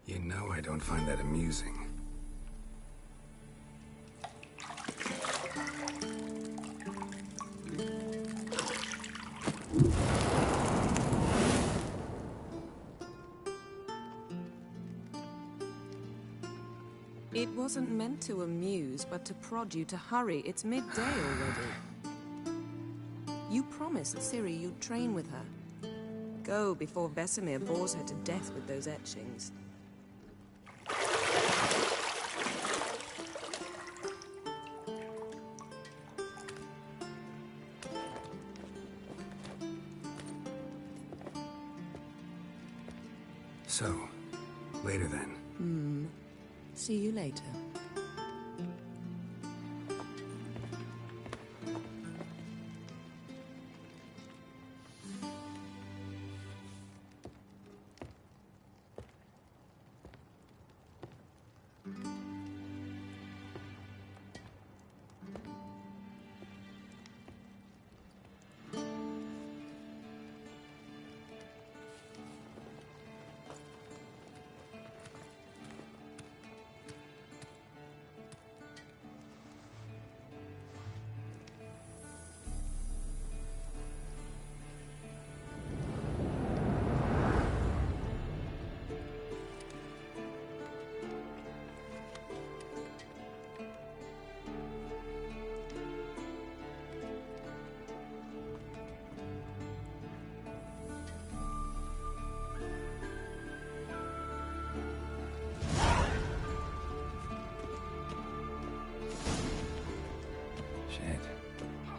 You know I don't find that amusing. It wasn't meant to amuse, but to prod you to hurry. It's midday already. You promised Ciri you'd train with her. Go before Vesemir bores her to death with those etchings. So, later then. See you later.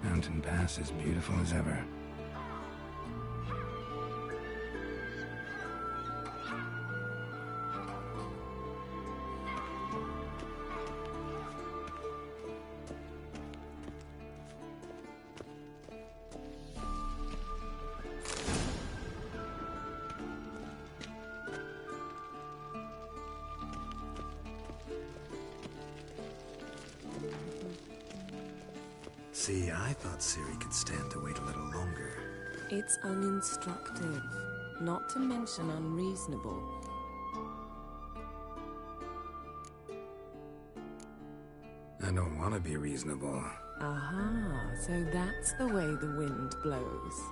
Mountain Pass as beautiful as ever. See, I thought Ciri could stand to wait a little longer. It's uninstructive, not to mention unreasonable. I don't want to be reasonable. Aha, so that's the way the wind blows.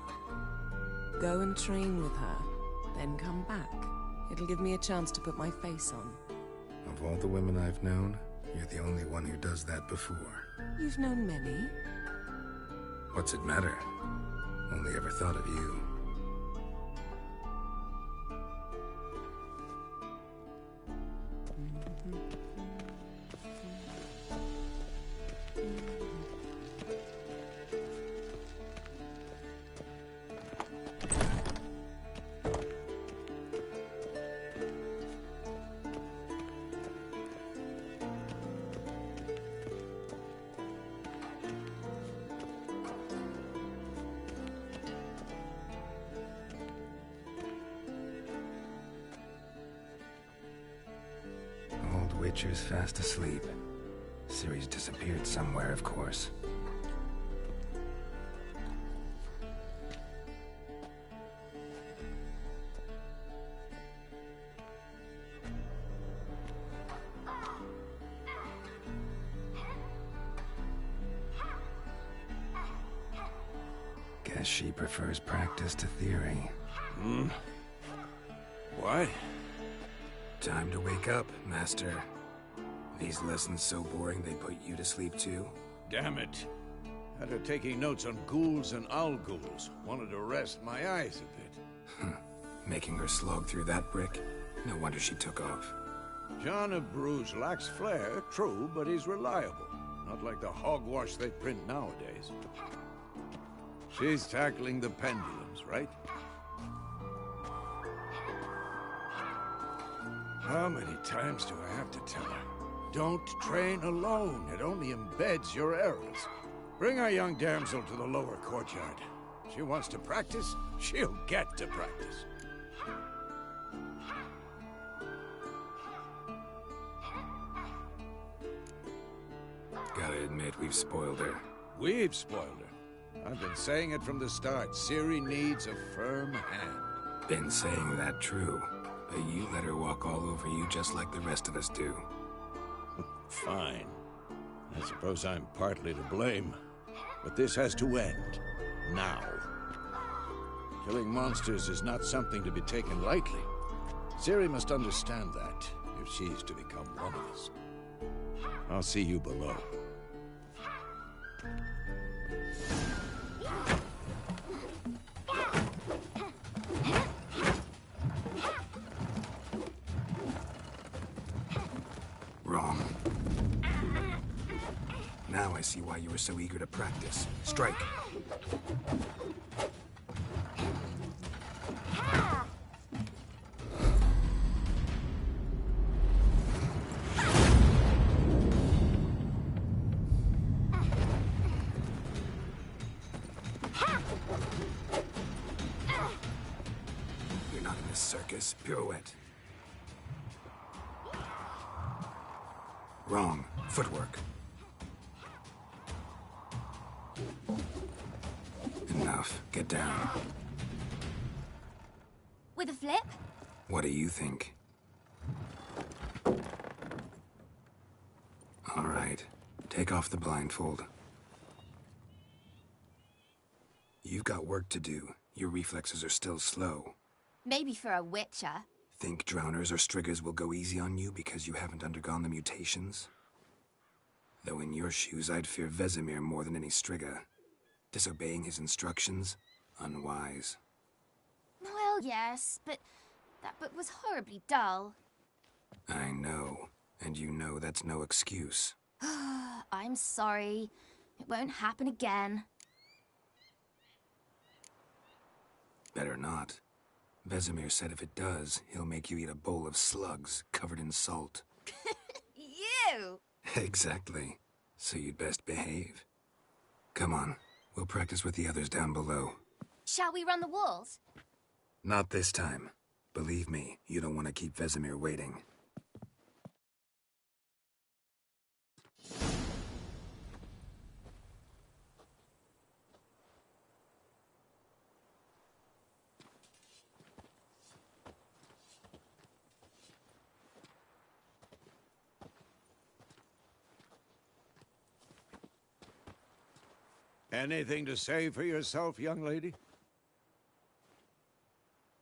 Go and train with her, then come back. It'll give me a chance to put my face on. Of all the women I've known, you're the only one who does that before. You've known many. What's it matter? Only ever thought of you. Witcher's fast asleep. Ciri's disappeared somewhere, of course. Guess she prefers practice to theory. Why? Time to wake up, Master. These lessons so boring they put you to sleep too? Damn it. Had her taking notes on ghouls and owl ghouls. Wanted to rest my eyes a bit. Making her slog through that brick? No wonder she took off. John of Bruges lacks flair, true, but he's reliable. Not like the hogwash they print nowadays. She's tackling the pendulums, right? How many times do I have to tell her? Don't train alone. It only embeds your errors. Bring our young damsel to the lower courtyard. She wants to practice, she'll get to practice. Gotta admit, we've spoiled her. We've spoiled her. I've been saying it from the start. Ciri needs a firm hand. Been saying that true. But you let her walk all over you just like the rest of us do. Fine. I suppose I'm partly to blame. But this has to end. Now. Killing monsters is not something to be taken lightly. Ciri must understand that, if she's to become one of us. I'll see you below. Wrong. Now I see why you were so eager to practice. Strike. You're not in this circus. Pirouette. Wrong. Footwork. Enough. Get down. With a flip? What do you think? All right. Take off the blindfold. You've got work to do. Your reflexes are still slow. Maybe for a witcher. Think drowners or striggers will go easy on you because you haven't undergone the mutations? Though in your shoes, I'd fear Vesemir more than any strigger. Disobeying his instructions? Unwise. Well, yes, but that book was horribly dull. I know. And you know that's no excuse. I'm sorry. It won't happen again. Better not. Vesemir said if it does, he'll make you eat a bowl of slugs covered in salt. You! Exactly. So you'd best behave. Come on. We'll practice with the others down below. Shall we run the walls? Not this time. Believe me, you don't want to keep Vesemir waiting. Anything to say for yourself, young lady?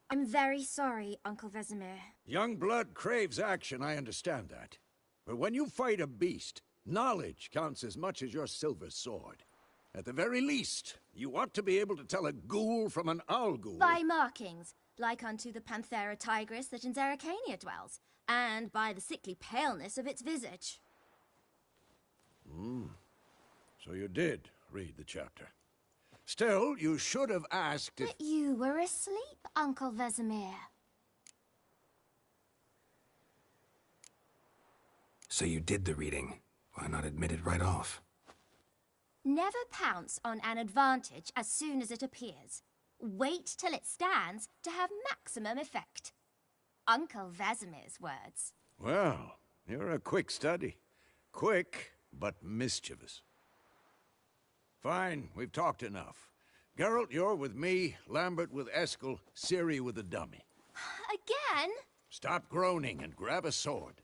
I'm very sorry, Uncle Vesemir. Young blood craves action, I understand that. But when you fight a beast, knowledge counts as much as your silver sword. At the very least, you ought to be able to tell a ghoul from an owl ghoul. By markings, like unto the Panthera tigris that in Zerrikania dwells, and by the sickly paleness of its visage. So you did read the chapter. Still, you should have asked if... But you were asleep, Uncle Vesemir. So you did the reading. Why not admit it right off? Never pounce on an advantage as soon as it appears. Wait till it stands to have maximum effect. Uncle Vesemir's words. Well, you're a quick study. Quick, but mischievous. Fine, we've talked enough. Geralt, you're with me, Lambert with Eskel, Ciri with the dummy. Again? Stop groaning and grab a sword.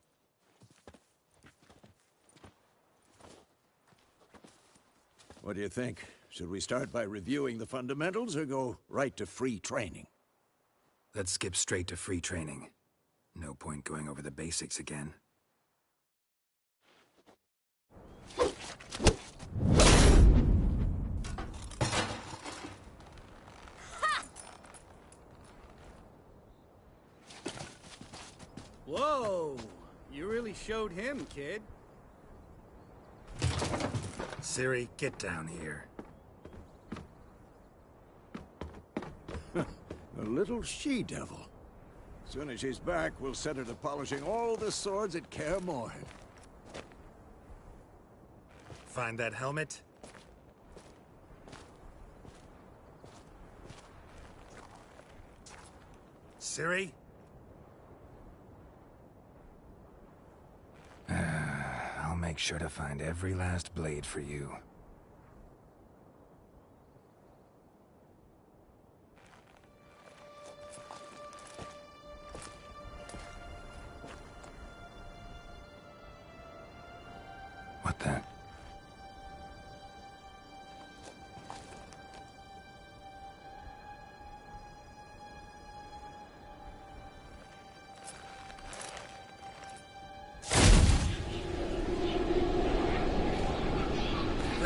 What do you think? Should we start by reviewing the fundamentals or go right to free training? Let's skip straight to free training. No point going over the basics again. Whoa! You really showed him, kid. Ciri, get down here. A little she-devil. Soon as she's back, we'll set her to polishing all the swords at Kaer Morhen. Find that helmet? Ciri? I'll make sure to find every last blade for you.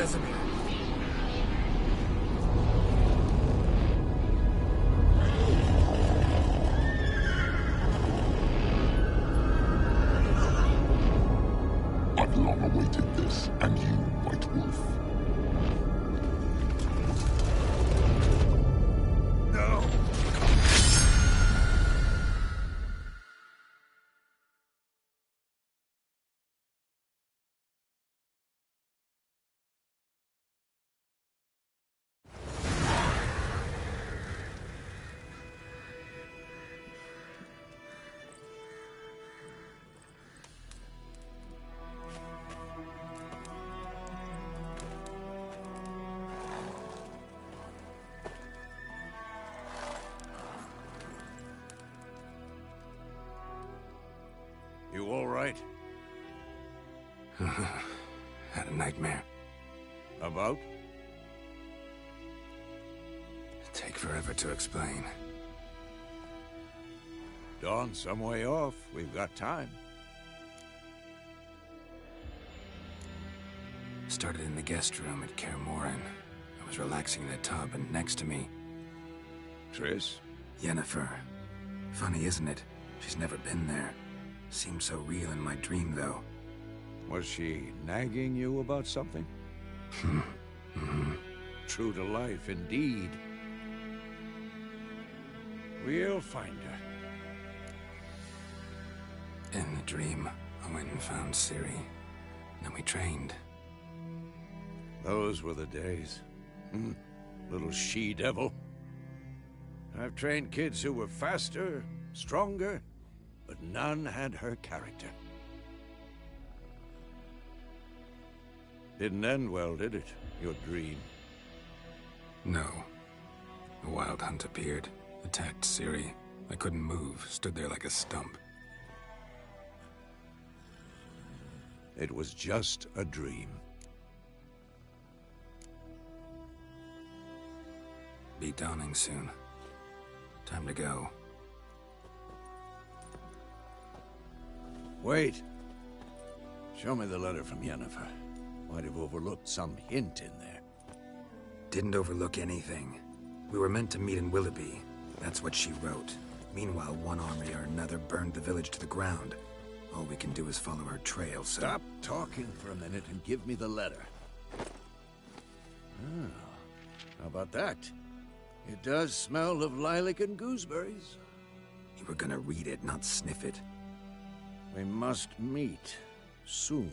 Vesemir. I've long awaited this, and you, White Wolf. No! You all right? Had a nightmare. About? Take forever to explain. Dawn's some way off. We've got time. Started in the guest room at Kaer Morhen. I was relaxing in the tub, and next to me, Triss? Yennefer. Funny, isn't it? She's never been there. Seemed so real in my dream, though. Was she nagging you about something? True to life, indeed. We'll find her. In the dream, I went and found Ciri. Then we trained. Those were the days. Little she-devil. I've trained kids who were faster, stronger, but none had her character. Didn't end well, did it? Your dream? No. A wild hunt appeared, attacked Ciri. I couldn't move, stood there like a stump. It was just a dream. Be dawning soon. Time to go. Wait. Show me the letter from Yennefer. Might have overlooked some hint in there. Didn't overlook anything. We were meant to meet in Willoughby. That's what she wrote. Meanwhile, one army or another burned the village to the ground. All we can do is follow her trail, so... Stop talking for a minute and give me the letter. Ah, how about that? It does smell of lilac and gooseberries. You were gonna read it, not sniff it. We must meet. Soon.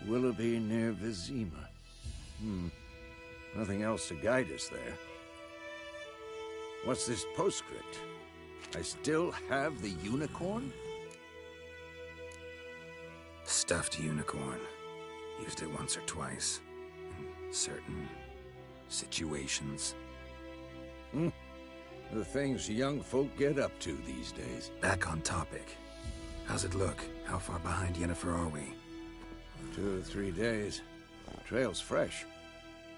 Willoughby near Vizima. Nothing else to guide us there. What's this postscript? I still have the unicorn? Stuffed unicorn. Used it once or twice. In certain situations. The things young folk get up to these days. Back on topic. How's it look? How far behind Yennefer are we? 2 or 3 days. The trail's fresh.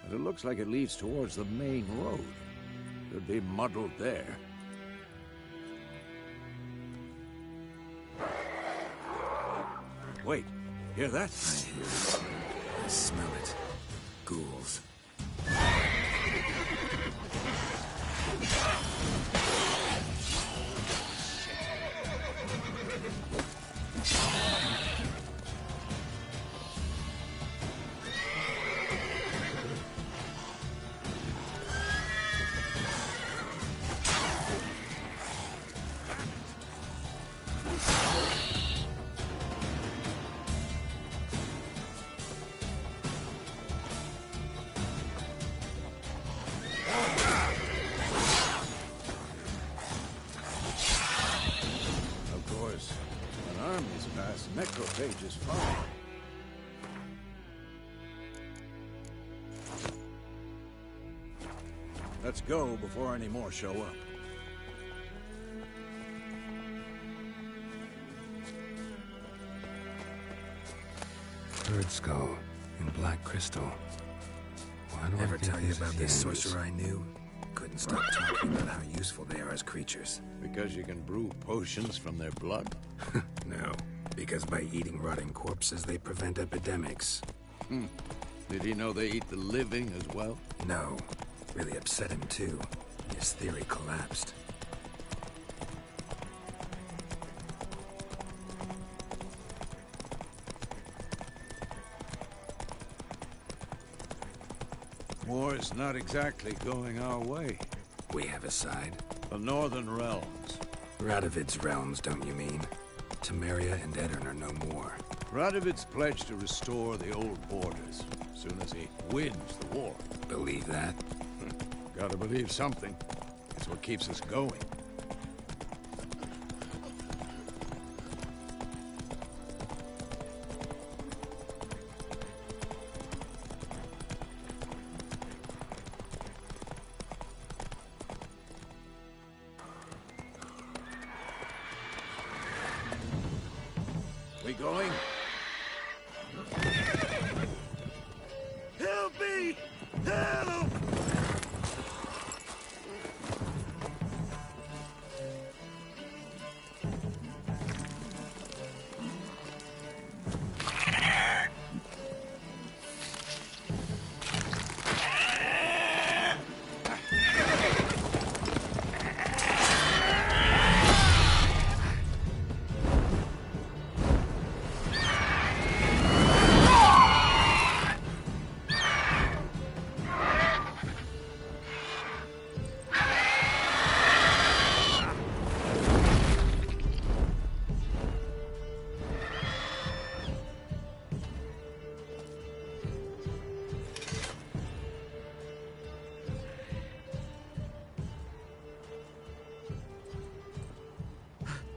But it looks like it leads towards the main road. Could be muddled there. Wait, hear that? I hear it. I smell it. Ghouls. Necrophages follow. Let's go before any more show up. Bird skull in black crystal. Why do I ever tell you about this sorcerer I knew? Couldn't stop talking about how useful they are as creatures. Because you can brew potions from their blood? No. Because by eating rotting corpses, they prevent epidemics. Did he know they eat the living as well? No. Really upset him, too. His theory collapsed. War's not exactly going our way. We have a side. The Northern Realms. Radovid's realms, don't you mean? Temeria and Edirn are no more. Radovid's pledged to restore the old borders, as soon as he wins the war. Believe that? Gotta believe something. It's what keeps us going. We going? Help me! Help!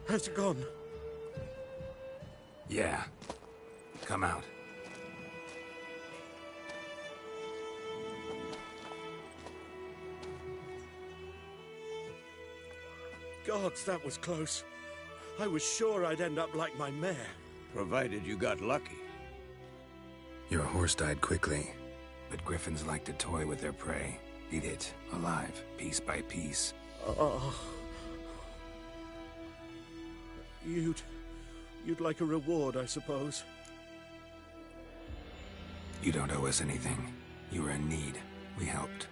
Has it gone? Yeah. Come out. Gods, that was close. I was sure I'd end up like my mare. Provided you got lucky. Your horse died quickly, but griffins like to toy with their prey. Eat it, alive, piece by piece. You'd like a reward, I suppose. You don't owe us anything. You were in need. We helped.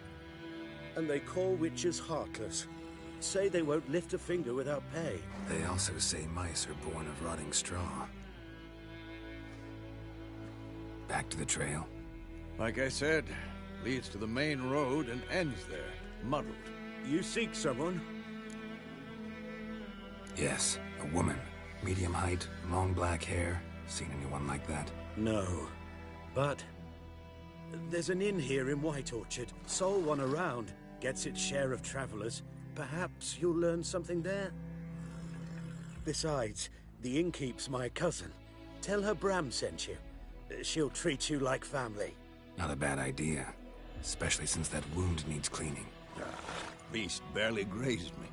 And they call witches heartless. Say they won't lift a finger without pay. They also say mice are born of rotting straw. Back to the trail. Like I said, leads to the main road and ends there, muddled. You seek someone? Yes, a woman. Medium height, long black hair. Seen anyone like that? No. But there's an inn here in White Orchard. Sole one around. Gets its share of travelers. Perhaps you'll learn something there? Besides, the innkeep's my cousin. Tell her Bram sent you. She'll treat you like family. Not a bad idea. Especially since that wound needs cleaning. Beast barely grazed me.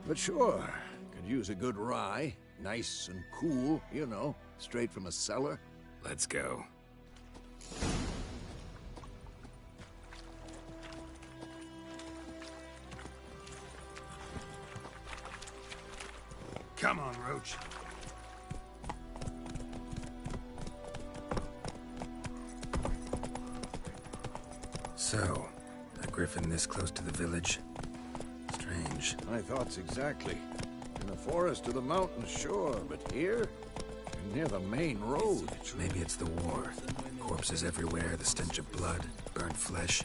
But sure, could use a good rye. Nice and cool, you know, straight from a cellar. Let's go. Come on, Roach. So, a griffin this close to the village? Strange. My thoughts exactly. In the forest or the mountains, sure, but here? Near the main road. Maybe it's the war. Corpses everywhere, the stench of blood, burnt flesh.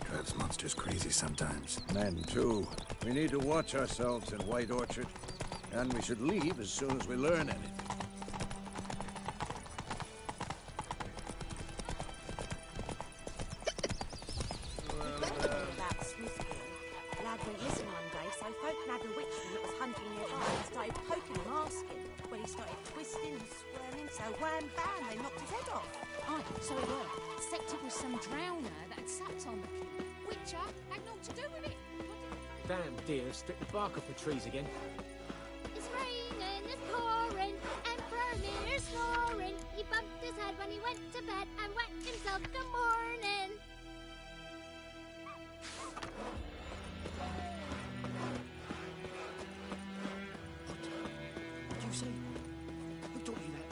Drives monsters crazy sometimes. Men, too. We need to watch ourselves in White Orchard. And we should leave as soon as we learn anything. Lad went missing one day, so folk nabbed a witchman that was hunting nearby and started poking and asking. When he started twisting and squirming, so wham bam, they knocked his head off. Oh, so it was. Except it was some drowner that had sat on the key. Witcher had naught to do with it. Damn deer stripped the bark off the trees again. It's raining, it's pouring, Emperor Lear's snoring. He bumped his head when he went to bed and wet himself good morning. What do you say? Who taught you that?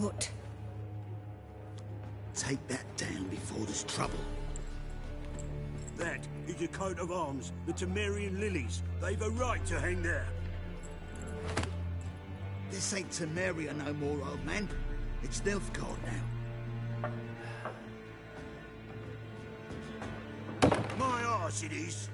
What? Take that down before there's trouble. That is a coat of arms, the Temerian lilies. They've a right to hang there. This ain't Temeria no more, old man. It's Nilfgaard now. My arse it is.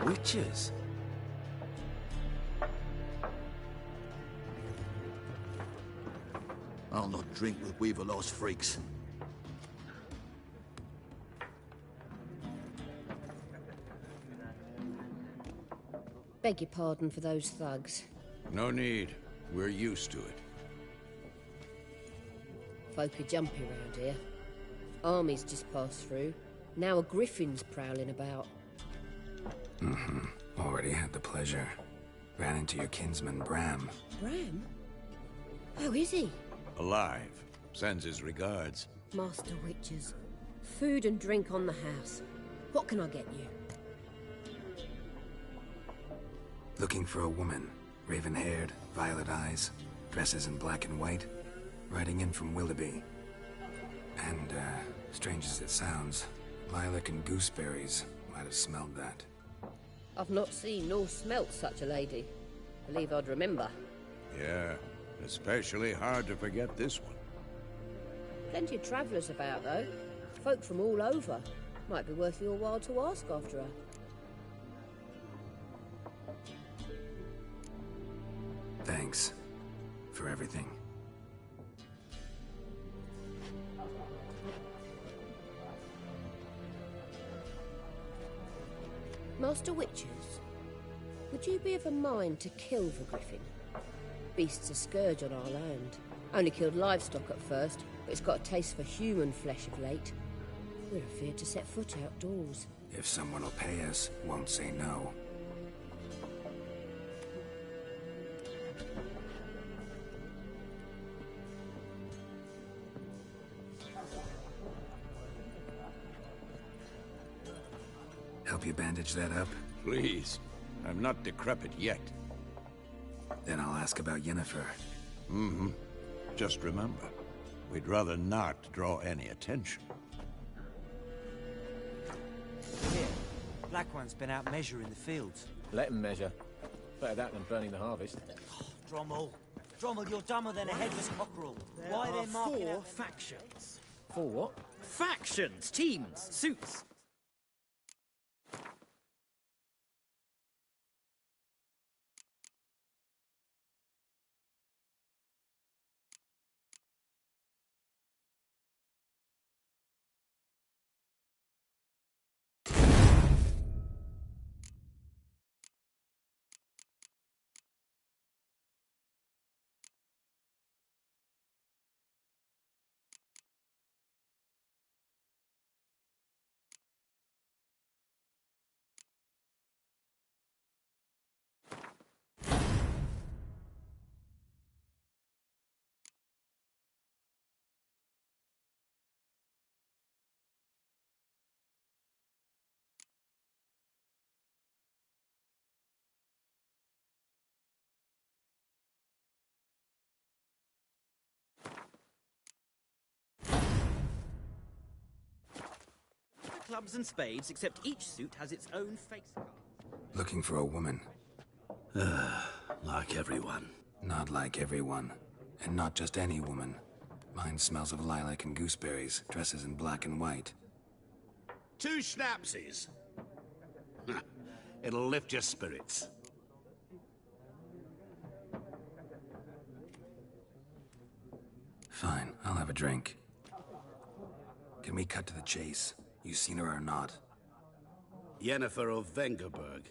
Witches? I'll not drink with Weaverlost freaks. Beg your pardon for those thugs. No need. We're used to it. Folk are jumpy round here. Armies just passed through. Now a griffin's prowling about. Already had the pleasure. Ran into your kinsman, Bram. Bram? How is he? Alive. Sends his regards. Master Witches. Food and drink on the house. What can I get you? Looking for a woman. Raven-haired, violet eyes, dresses in black and white. Riding in from Willoughby. And, strange as it sounds, Lilac and Gooseberries might have smelled that. I've not seen nor smelt such a lady. Believe I'd remember. Yeah, especially hard to forget this one. Plenty of travellers about, though. Folk from all over. Might be worth your while to ask after her. Thanks. For everything. Master Witches, would you be of a mind to kill the griffin? Beast's a scourge on our land. Only killed livestock at first, but it's got a taste for human flesh of late. We're afeard to set foot outdoors. If someone will pay us, won't say no. Help you bandage that up? Please. I'm not decrepit yet. Then I'll ask about Yennefer. Just remember, we'd rather not draw any attention. Here, Black One's been out measuring the fields. Let him measure. Better that than burning the harvest. Drommel. Drommel, you're dumber than a headless cockerel. Why are they marking four out... factions. For what? Factions, teams, suits. Clubs and spades, except each suit has its own face card. Looking for a woman. Like everyone. Not like everyone. And not just any woman. Mine smells of lilac and gooseberries, dresses in black and white. 2 schnapsies. It'll lift your spirits. Fine, I'll have a drink. Can we cut to the chase? You seen her or not? Yennefer of Vengerberg.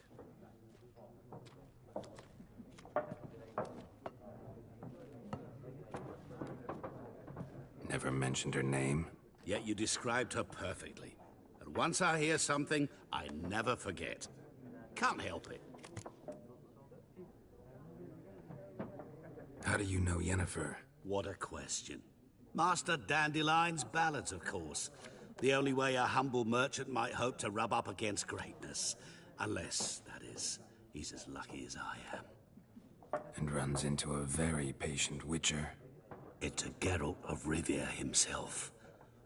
Never mentioned her name. Yet you described her perfectly. And once I hear something, I never forget. Can't help it. How do you know Yennefer? What a question. Master Dandelion's ballads, of course. The only way a humble merchant might hope to rub up against greatness. Unless, that is, he's as lucky as I am. And runs into a very patient witcher. It's a Geralt of Rivia himself.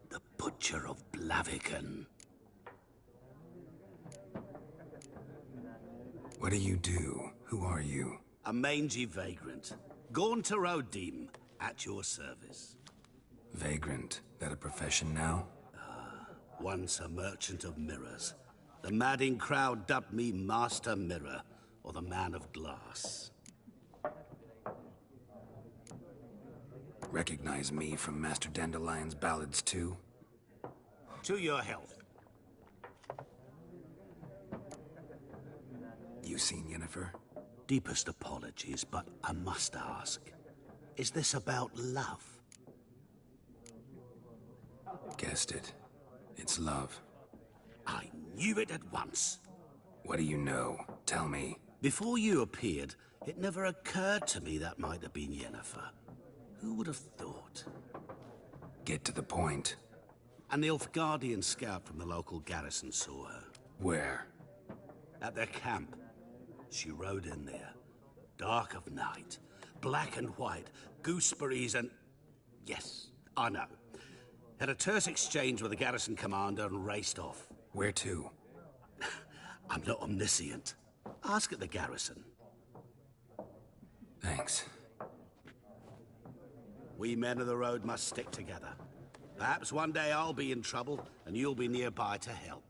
The Butcher of Blaviken. What do you do? Who are you? A mangy vagrant. Gaunter O'Dim, at your service. Vagrant? That a profession now? Once a merchant of mirrors. The madding crowd dubbed me Master Mirror, or the Man of Glass. Recognize me from Master Dandelion's ballads too? To your health. You seen Yennefer? Deepest apologies, but I must ask. Is this about love? Guessed it. It's love. I knew it at once. What do you know? Tell me. Before you appeared, it never occurred to me that might have been Yennefer. Who would have thought? Get to the point. An Nilfgaardian scout from the local garrison saw her. Where? At their camp. She rode in there. Dark of night. Black and white. Gooseberries and... Yes, I know. Had a terse exchange with the garrison commander and raced off. Where to? I'm not omniscient. Ask at the garrison. Thanks. We men of the road must stick together. Perhaps one day I'll be in trouble and you'll be nearby to help.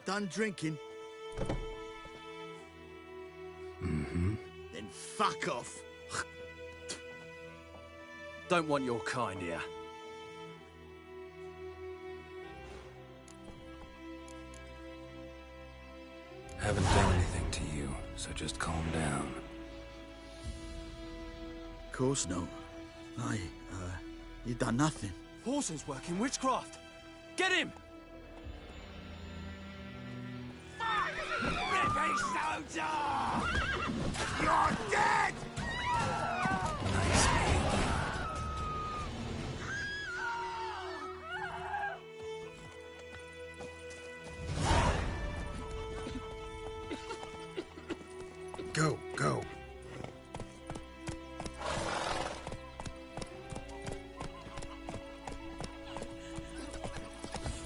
Done drinking? Mm-hmm. Then fuck off. Don't want your kind here. Haven't done anything to you, so just calm down. Of course not. You done nothing. Paulson's working witchcraft. Get him! Rippy soldier! You're dead! Go, go.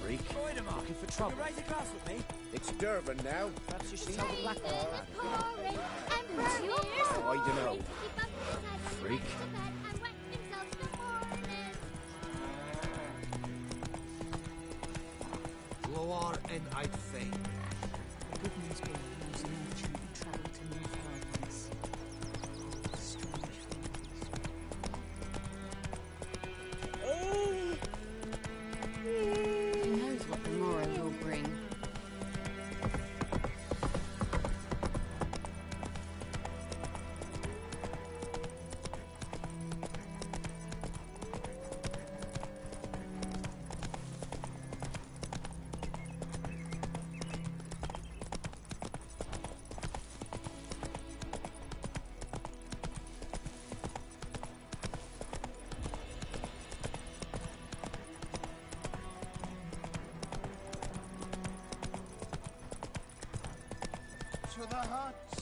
Freak. Looking for trouble. You raise a glass with me? It's Durban now. Perhaps you should tell the black one. I don't know. Freak. Lower and I'd faint. Good news being using the tube travel to North Gardens. Strange things. Who knows what the morrow will bring? To the huts!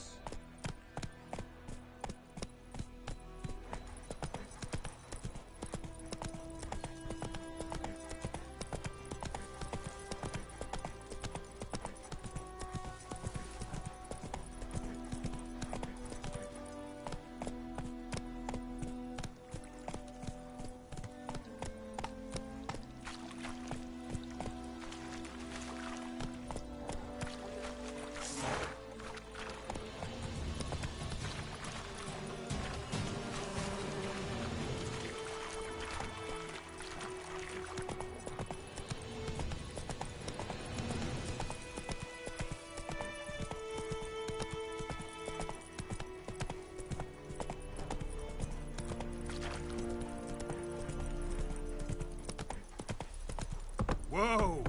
Whoa!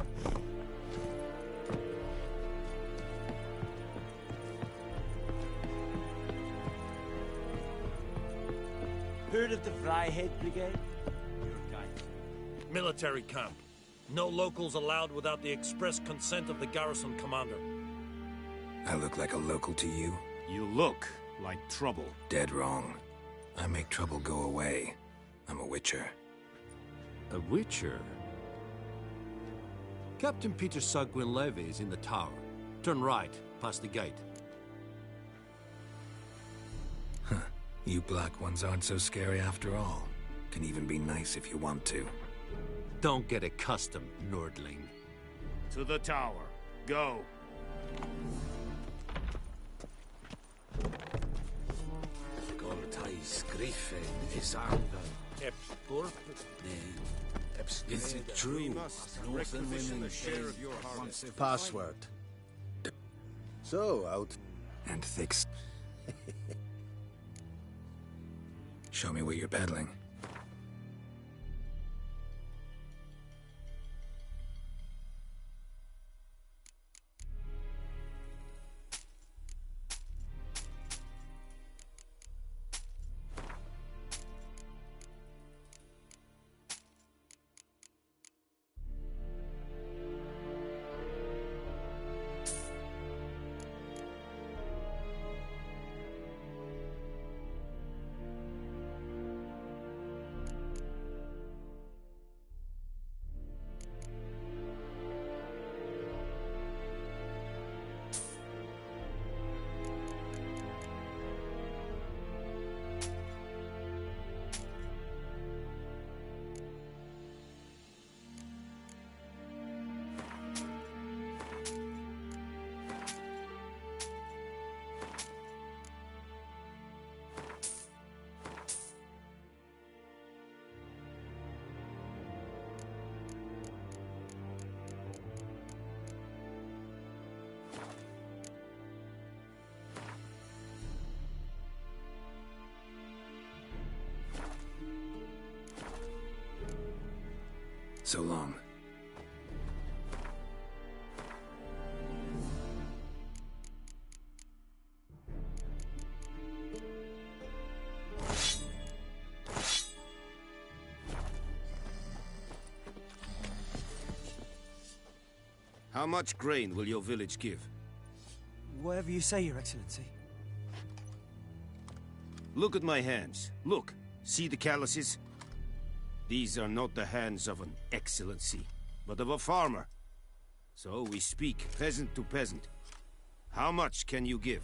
Heard of the Fryhead Brigade? Military camp. No locals allowed without the express consent of the garrison commander. I look like a local to you? You look like trouble. Dead wrong. I make trouble go away. I'm a witcher. A witcher? Captain Peter Sagwin Levy is in the tower. Turn right, past the gate. Huh. You black ones aren't so scary after all. Can even be nice if you want to. Don't get accustomed, Nordling. To the tower. Go. Is it true? Password. So, out. And thick. Show me what you're peddling. So long. How much grain will your village give? Whatever you say, Your Excellency. Look at my hands. Look. See the calluses? These are not the hands of an excellency, but of a farmer. So we speak peasant to peasant. How much can you give?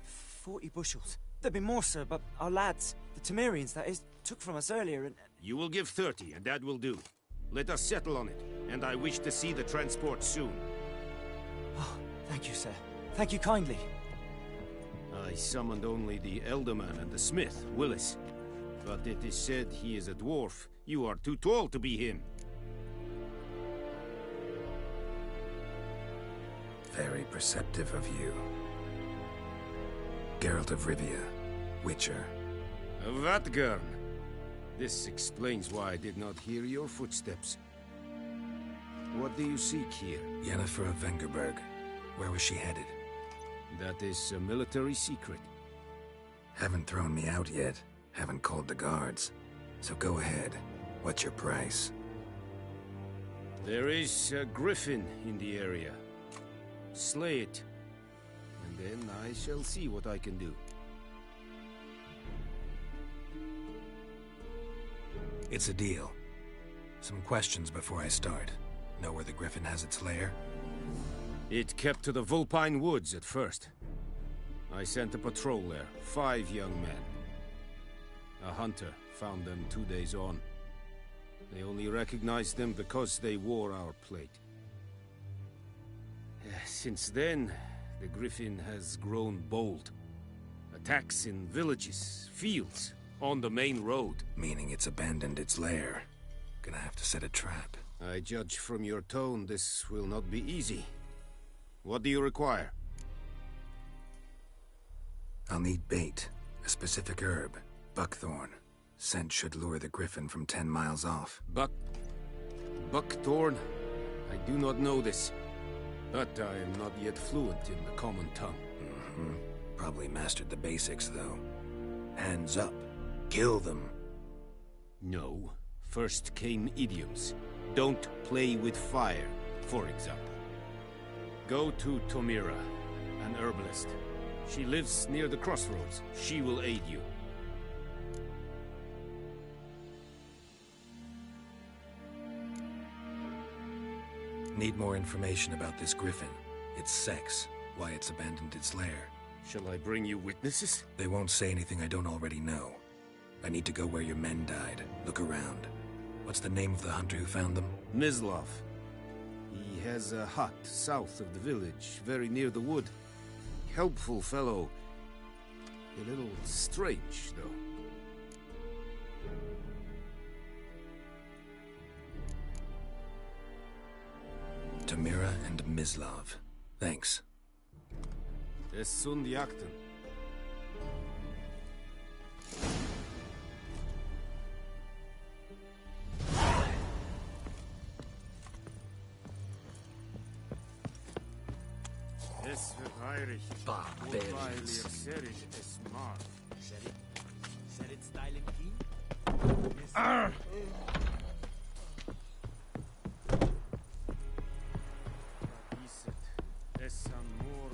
40 bushels. There'd be more, sir, but our lads, the Temerians, that is, took from us earlier and... You will give 30, and that will do. Let us settle on it, and I wish to see the transport soon. Oh, thank you, sir. Thank you kindly. I summoned only the Elderman and the smith, Willis. But it is said he is a dwarf. You are too tall to be him. Very perceptive of you. Geralt of Rivia, Witcher. Vatgern. This explains why I did not hear your footsteps. What do you seek here? Yennefer of Vengerberg. Where was she headed? That is a military secret. Haven't thrown me out yet. Haven't called the guards. So go ahead. What's your price? There is a griffin in the area. Slay it. And then I shall see what I can do. It's a deal. Some questions before I start. Know where the griffin has its lair? It kept to the Vulpine Woods at first. I sent a patrol there, 5 young men. A hunter found them 2 days on. They only recognized them because they wore our plate. Since then, the griffin has grown bold. Attacks in villages, fields, on the main road. Meaning it's abandoned its lair. Gonna have to set a trap. I judge from your tone this will not be easy. What do you require? I'll need bait. A specific herb. Buckthorn. Scent should lure the griffin from 10 miles off. Buckthorn? I do not know this, but I am not yet fluent in the common tongue. Probably mastered the basics, though. Hands up. Kill them. No. First came idioms. Don't play with fire, for example. Go to Tomira, an herbalist. She lives near the crossroads. She will aid you. Need more information about this griffin. Its sex, why it's abandoned its lair. Shall I bring you witnesses? They won't say anything I don't already know. I need to go where your men died. Look around. What's the name of the hunter who found them? Mislav. He has a hut south of the village, very near the wood. Helpful fellow. A little strange, though. Tamira and Mislav. Thanks. Es sunt jakten. Es verheirig. Barbarians. Es mar. Said it styling key? Es amor.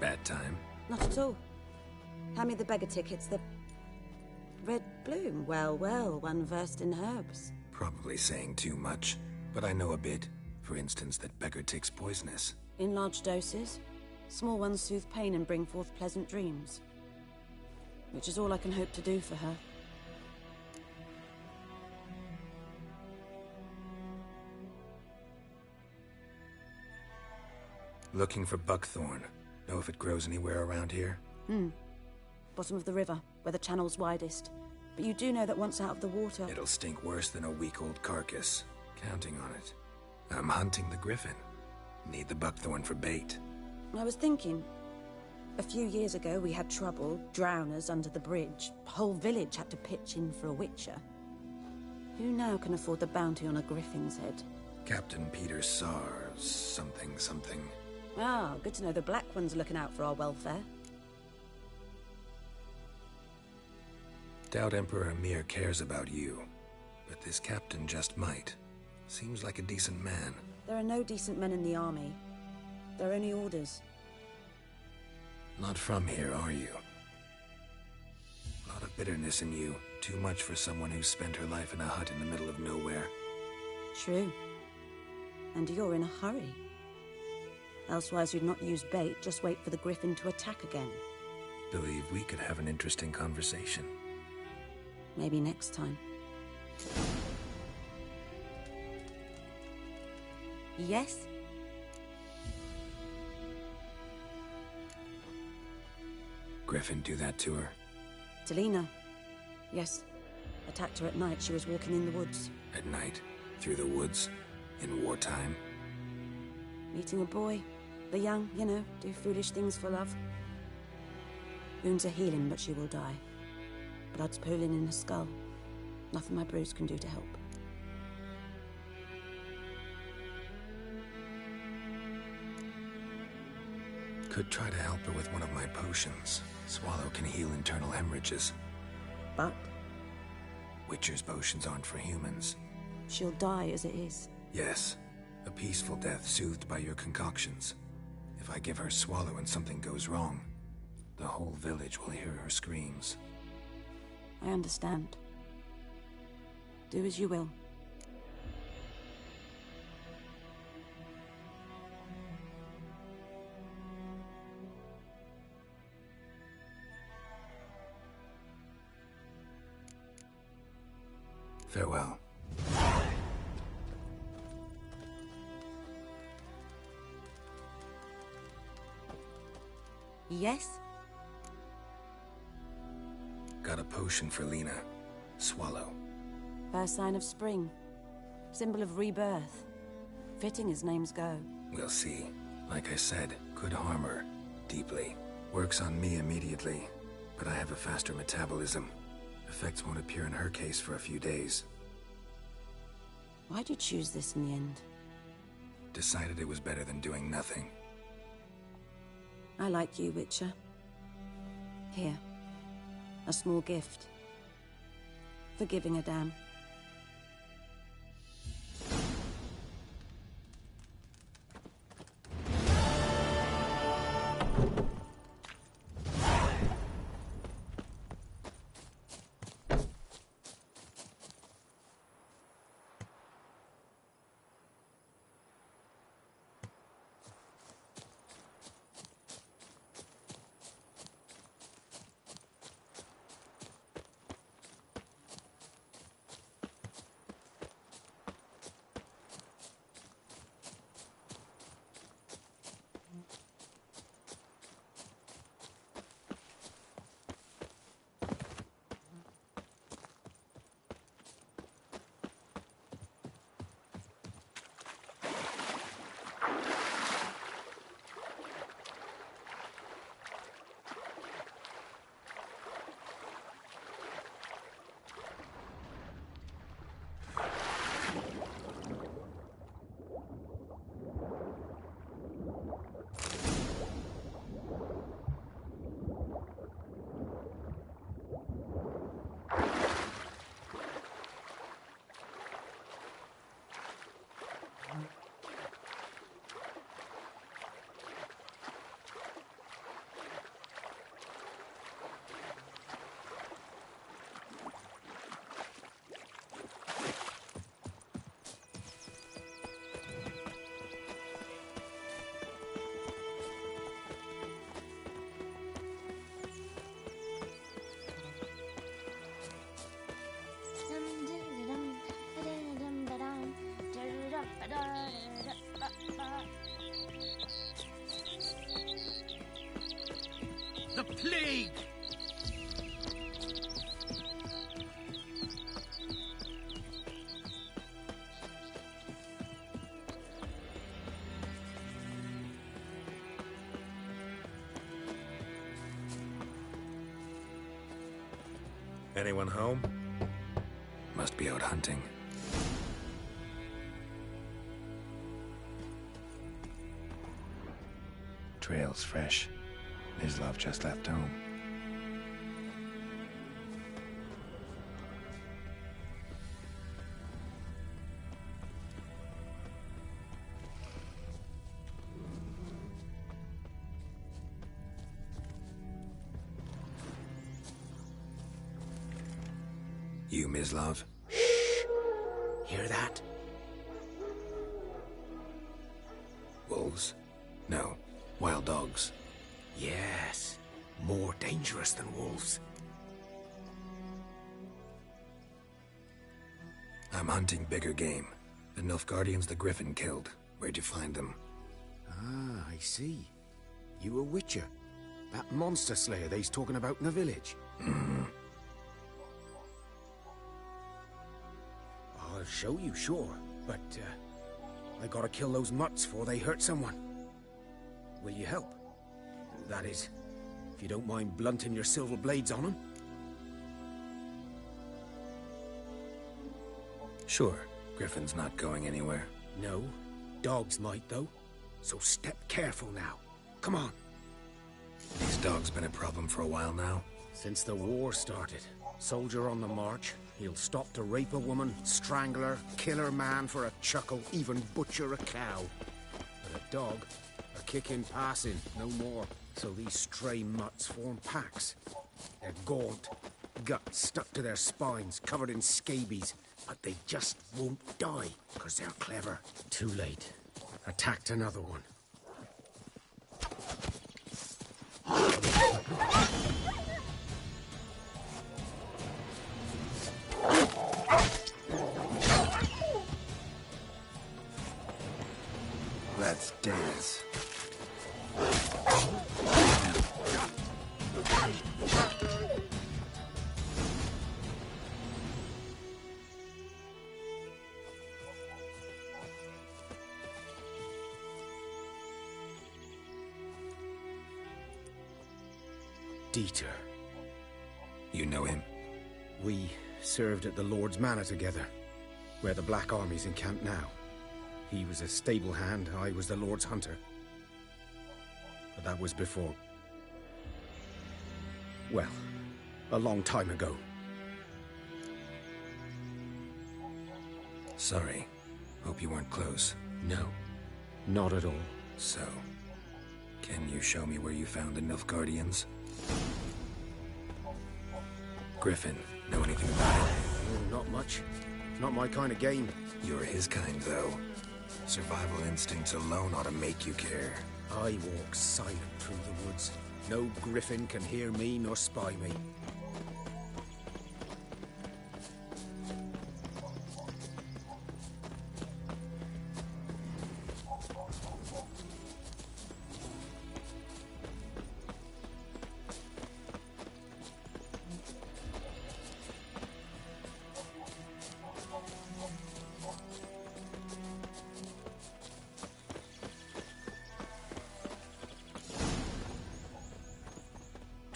Bad time? Not at all. Hand me the beggar tickets, the red bloom. Well, well, one versed in herbs. Probably saying too much, but I know a bit. For instance, that beggar tick's poisonous. In large doses. Small ones soothe pain and bring forth pleasant dreams. Which is all I can hope to do for her. Looking for buckthorn. Know if it grows anywhere around here? Bottom of the river, where the channel's widest. But you do know that once out of the water... It'll stink worse than a week-old carcass. Counting on it. I'm hunting the griffin. Need the buckthorn for bait. I was thinking... A few years ago, we had trouble, drowners under the bridge. The whole village had to pitch in for a witcher. Who now can afford the bounty on a griffin's head? Captain Peter Sar... something. Ah, good to know the Black One's looking out for our welfare. Doubt Emperor Emir cares about you. But this captain just might. Seems like a decent man. There are no decent men in the army. There are only orders. Not from here, are you? A lot of bitterness in you. Too much for someone who spent her life in a hut in the middle of nowhere. True. And you're in a hurry. Elsewise you'd not use bait, just wait for the griffin to attack again. Believe we could have an interesting conversation. Maybe next time. Yes? Griffin do that to her? Talina. Yes. Attacked her at night. She was walking in the woods. At night? Through the woods? In wartime? Meeting a boy. The young, you know, do foolish things for love. Wounds are healing, but she will die. Blood's pooling in her skull. Nothing my bruise can do to help. Could try to help her with one of my potions. Swallow can heal internal hemorrhages. But Witcher's potions aren't for humans. she'll die as it is. Yes, a peaceful death soothed by your concoctions. If I give her Swallow and something goes wrong, the whole village will hear her screams. I understand. Do as you will. Farewell. Yes? Got a potion for Lena. Swallow. First sign of spring. Symbol of rebirth. Fitting as names go. We'll see. Like I said, could harm her. Deeply. Works on me immediately, but I have a faster metabolism. Effects won't appear in her case for a few days. Why'd you choose this in the end? Decided it was better than doing nothing. I like you, Witcher. Here. A small gift. For giving a damn. The plague! Anyone home? Must be out hunting. Trail's fresh. Mislav just left home. You, Mislav? Hear that? Wolves? No. Wild dogs. Yes. More dangerous than wolves. I'm hunting bigger game. The Nilfgaardians the Griffin killed. Where'd you find them? Ah, I see. You a witcher. That monster slayer they's talking about in the village. Mm-hmm. I'll show you, sure. But, I gotta kill those mutts before they hurt someone. Will you help? That is, if you don't mind blunting your silver blades on them. Sure. Griffin's not going anywhere. No. Dogs might, though. So step careful now. Come on. dog's been a problem for a while now? Since the war started. Soldier on the march, he'll stop to rape a woman, strangle her, kill her man for a chuckle, even butcher a cow. But a dog, a kick in passing, no more. So these stray mutts form packs. They're gaunt, guts stuck to their spines, covered in scabies. But they just won't die, because they're clever. Too late. Attacked another one. Let's dance. Dieter. You know him? We served at the Lord's Manor together, where the Black Army's encamped now. He was a stable hand, I was the Lord's hunter. But that was before... well, a long time ago. Sorry. Hope you weren't close. No, not at all. So, can you show me where you found the Nilfgaardians? Griffin, know anything about it? Oh, not much. Not my kind of game. You're his kind, though. Survival instincts alone ought to make you care. I walk silent through the woods. No griffin can hear me nor spy me.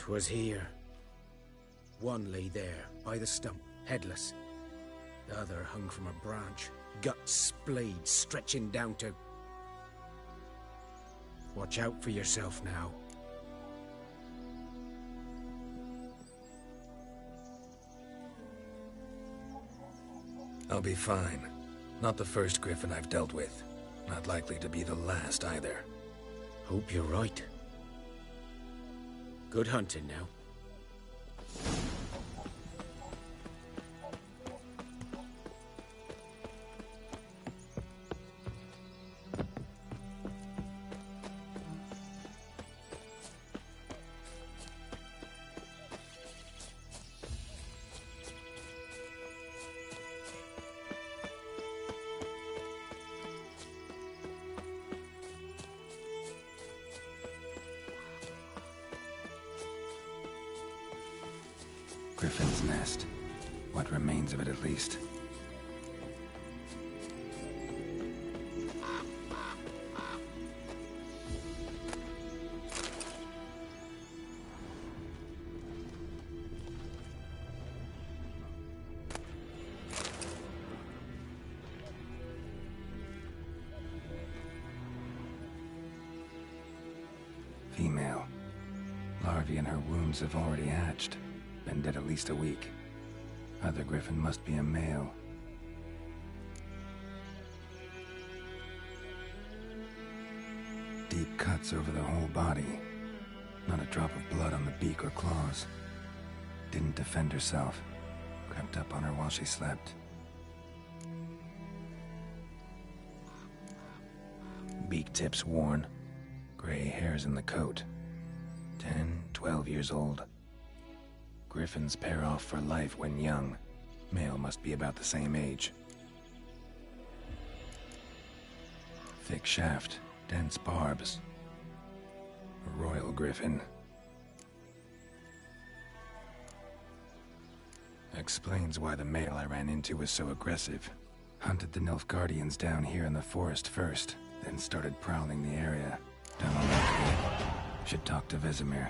Was here. One lay there, by the stump, headless. The other hung from a branch, guts splayed, stretching down to... Watch out for yourself now. I'll be fine. Not the first griffin I've dealt with. Not likely to be the last either. Hope you're right. Good hunting now. Griffin's nest. What remains of it, at least. Female. Larvae in her wounds have already hatched. Been dead at least a week. Other griffin must be a male. Deep cuts over the whole body. Not a drop of blood on the beak or claws. Didn't defend herself. Crept up on her while she slept. Beak tips worn. Gray hairs in the coat. 10, 12 years old. Griffins pair off for life when young. Male must be about the same age. Thick shaft, dense barbs. A royal griffin. Explains why the male I ran into was so aggressive. Hunted the Nilfgaardians down here in the forest first, then started prowling the area. Done on that kid. Should talk to Vesemir.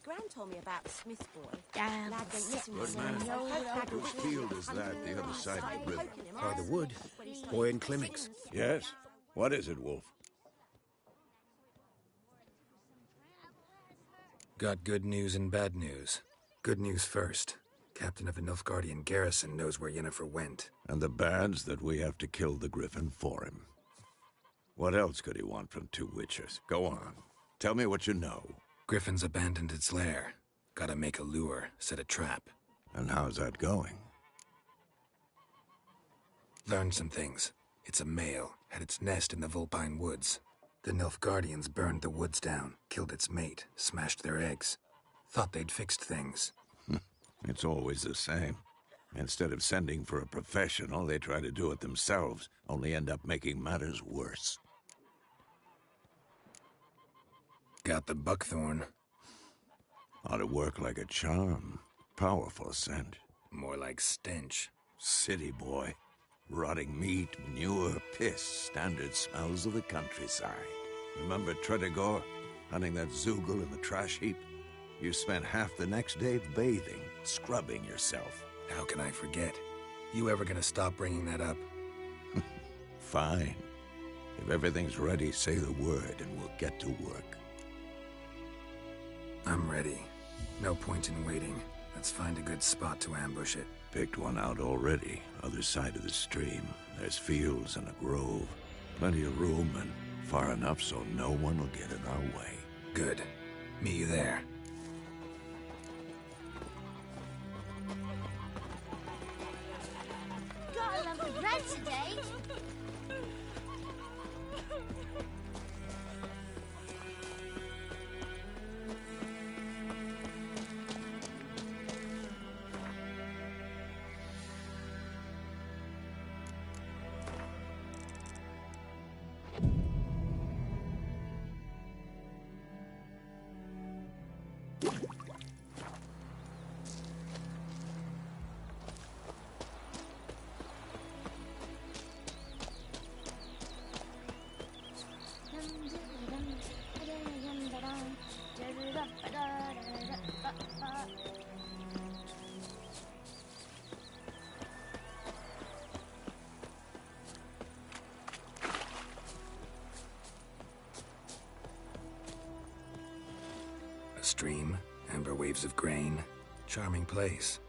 Gran told me about Smith's boy. Damn. Lad went missing Good recently. man. Lad Whose field is that, the other side of the river? By the wood. Boy in clinics. Yes? What is it, Wolf? Got good news and bad news. Good news first. Captain of the Nilfgaardian garrison knows where Yennefer went. And the bad's that we have to kill the Griffin for him. What else could he want from two witchers? Go on. Tell me what you know. Griffin's abandoned its lair. Gotta make a lure, set a trap. And how's that going? Learned some things. It's a male, had its nest in the Vulpine Woods. The Nilfgaardians burned the woods down, killed its mate, smashed their eggs. Thought they'd fixed things. It's always the same. Instead of sending for a professional, they try to do it themselves, only end up making matters worse. Got the buckthorn. Ought to work like a charm. Powerful scent. More like stench. City boy. Rotting meat, manure, piss, standard smells of the countryside. Remember Tredegor? Hunting that Zoogle in the trash heap? You spent half the next day bathing, scrubbing yourself. How can I forget? You ever gonna stop bringing that up? Fine. If everything's ready, say the word and we'll get to work. I'm ready. No point in waiting. Let's find a good spot to ambush it. Picked one out already. Other side of the stream. There's fields and a grove. Plenty of room and far enough so no one will get in our way. Good. Meet you there. Got a lump of bread today. A stream, amber waves of grain. Charming place.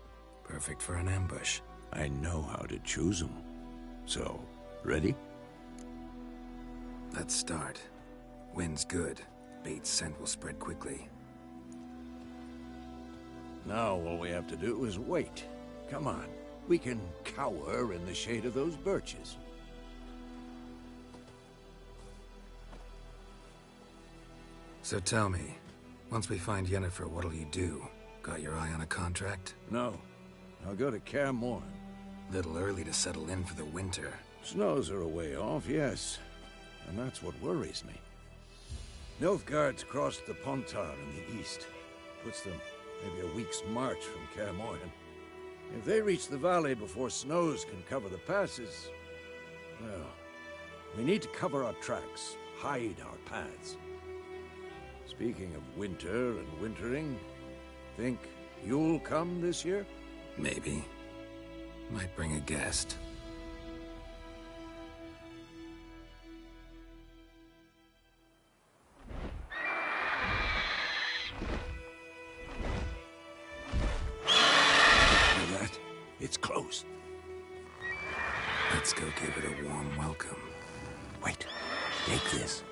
Perfect for an ambush. I know how to choose them. So, ready? Let's start. Wind's good. Bait's scent will spread quickly. Now all we have to do is wait. Come on. We can cower in the shade of those birches. So tell me, once we find Yennefer, what'll you do? Got your eye on a contract? No. I'll go to Kaer Morhen. Little early to settle in for the winter. Snows are a way off, yes. And that's what worries me. Nilfgaard's crossed the Pontar in the east. Puts them maybe a week's march from Kaer Morhen. If they reach the valley before snows can cover the passes, well, we need to cover our tracks, hide our paths. Speaking of winter and wintering, think you'll come this year? Maybe. Might bring a guest. Hear that? It's close. Let's go give it a warm welcome. Wait. Take this.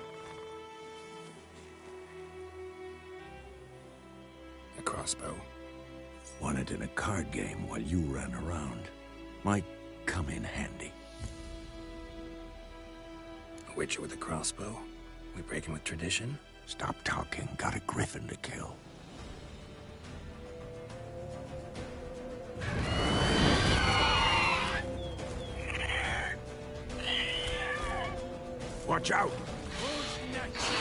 A crossbow. Won it in a card game while you ran around. Might come in handy. A witcher with a crossbow? We breaking with tradition? Stop talking. Got a griffin to kill. Watch out! Who's next?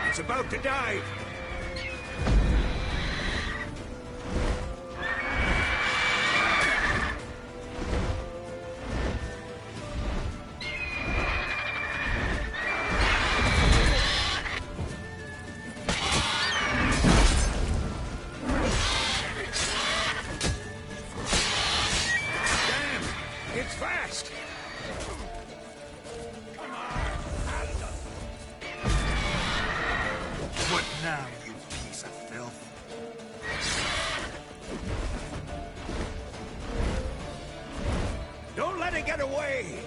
It's about to dive! Get away!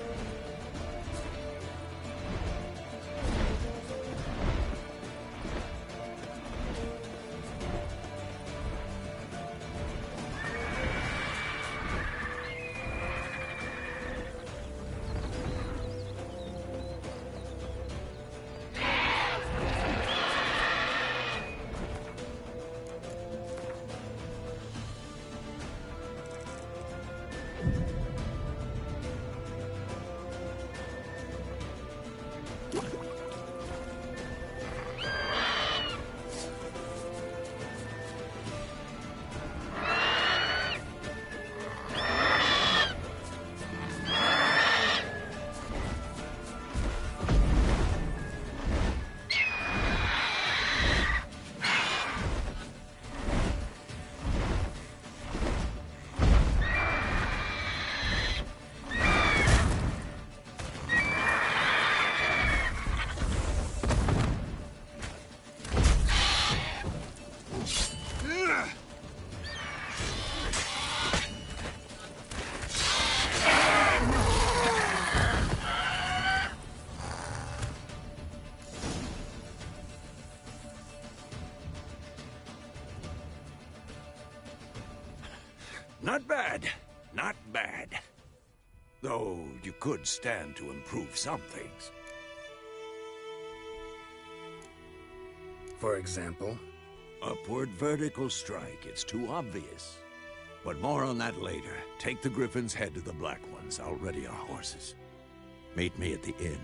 Not bad. Not bad. Though you could stand to improve some things. For example? Upward vertical strike. It's too obvious. But more on that later. Take the Griffin's head to the Black Ones. I'll ready our horses. Meet me at the inn.